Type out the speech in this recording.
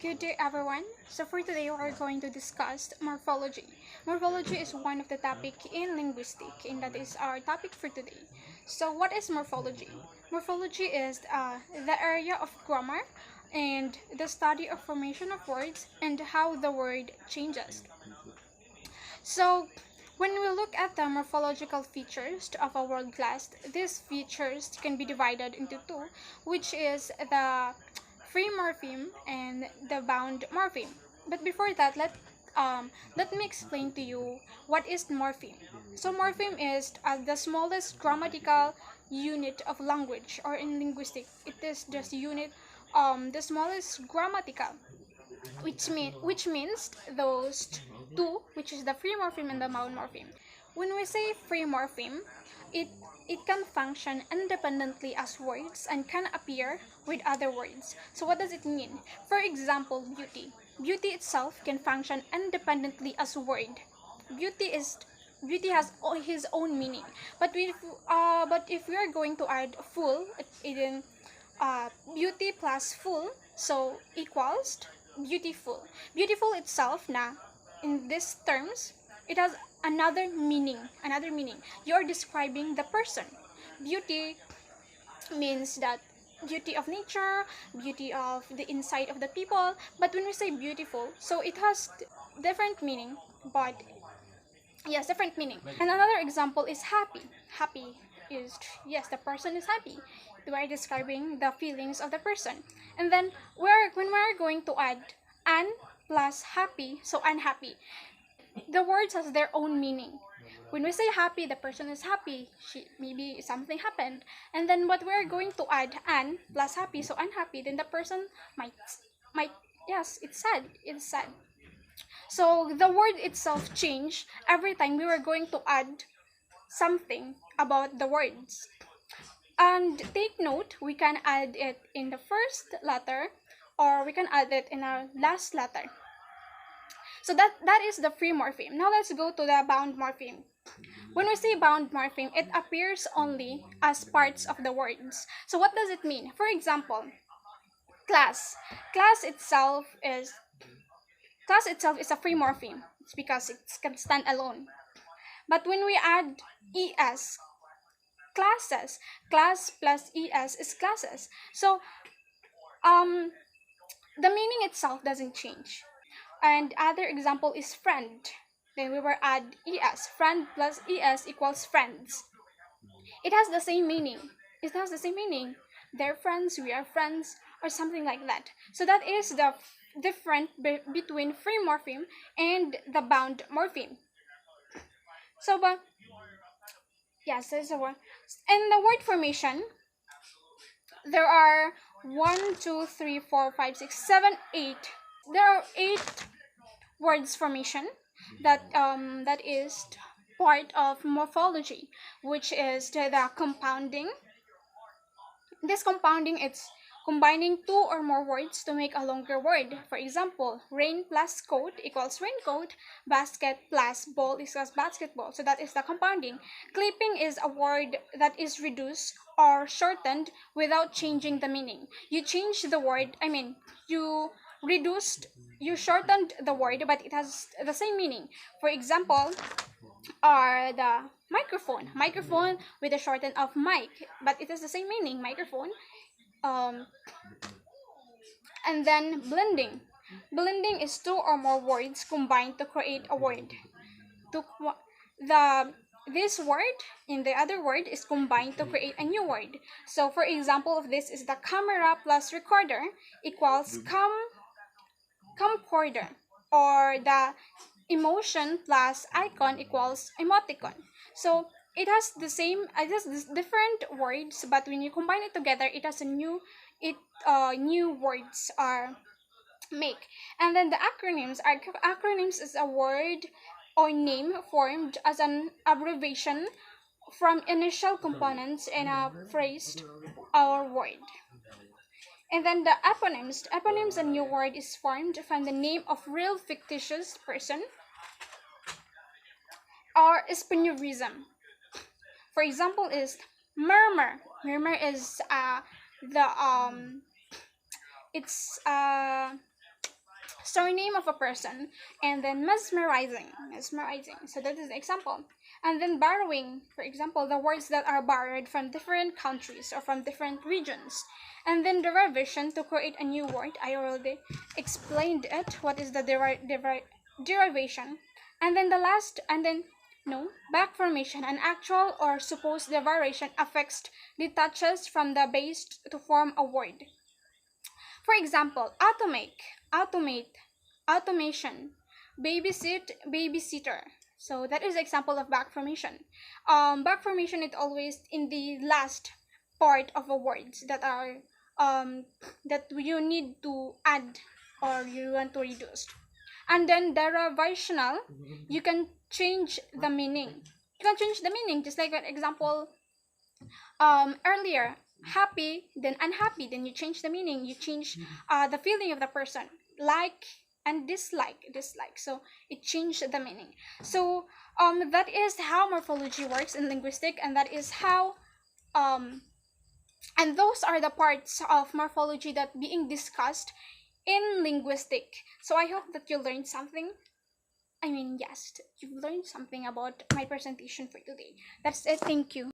Good day, everyone. So for today, we're going to discuss morphology. Morphology is one of the topic in linguistics, and that is our topic for today. So what is morphology? Morphology is the area of grammar and the study of formation of words and how the word changes. So when we look at the morphological features of a word class, these features can be divided into two, which is the free morpheme and the bound morpheme. But before that, let me explain to you what is morpheme. So morpheme is the smallest grammatical unit of language, or in linguistics, it is just unit, the smallest grammatical, which means those two, which is the free morpheme and the bound morpheme. When we say free morpheme, it it can function independently as words and can appear with other words. So what does it mean? For example, beauty. Beauty itself can function independently as a word. Beauty is beauty has his own meaning. But if we are going to add full in beauty plus full, so equals beautiful. Beautiful itself na in these terms, it has another meaning. You're describing the person. Beauty means that beauty of nature, beauty of the inside of the people. But when we say beautiful, so it has different meaning, but yes, different meaning. And another example is happy. Happy is, yes, the person is happy. We are describing the feelings of the person. And then when we're going to add an plus happy, so unhappy, the words has their own meaning. When we say happy, the person is happy. Maybe something happened. And then what we're going to add an plus happy, so unhappy, then the person might yes, it's sad. It's sad. So the word itself changed every time we were going to add something about the words. And take note, we can add it in the first letter, or we can add it in our last letter. So that is the free morpheme. Now let's go to the bound morpheme. When we say bound morpheme, it appears only as parts of the words. So what does it mean? For example, class. Class itself is a free morpheme. It's because it can stand alone. But when we add es, classes, class plus es is classes. So the meaning itself doesn't change. And other example is friend. Then we will add es. Friend plus es equals friends. It has the same meaning. It has the same meaning. They're friends, we are friends, or something like that. So that is the difference between free morpheme and the bound morpheme. So, but yes, there's a one. In the word formation, there are 1, 2, 3, 4, 5, 6, 7, 8. There are 8 words formation that is part of morphology, which is the compounding. This compounding, it's combining two or more words to make a longer word. For example, rain plus coat equals raincoat, basket plus ball equals basketball. So that is the compounding. Clipping is a word that is reduced or shortened without changing the meaning. You change the word, you shortened the word, but it has the same meaning. For example, are the microphone with a shorten of mic, but it has the same meaning, microphone. And then blending is two or more words combined to create a word. This word in the other word is combined to create a new word. So for example of this is the camera plus recorder equals camcorder, or the emotion plus icon equals emoticon. So it has this different words, but when you combine it together, it has new words are make. And then the acronyms is a word or name formed as an abbreviation from initial components in a phrase or word. And then the eponyms, a new word is formed from the name of real fictitious person or spoonerism. For example, is murmur. Murmur is the it's surname of a person, and then mesmerizing. So that is the example. And then borrowing, for example, the words that are borrowed from different countries or from different regions. And then derivation, to create a new word. I already explained it. What is the derivation? And then the last, and then no, back formation, an actual or supposed variation affects detaches from the base to form a word. For example, automate, automation, babysit, babysitter. So that is example of back formation. Back formation is always in the last part of a words that are that you need to add or you want to reduce. And then derivational, you can change the meaning. You can change the meaning, just like an example earlier, happy then unhappy, then you change the meaning, you change the feeling of the person, like and dislike, so it changed the meaning. So that is how morphology works in linguistic, and that is how and those are the parts of morphology that being discussed in linguistic. So I hope that you learned something. I mean, yes, you've learned something about my presentation for today. That's it. Thank you.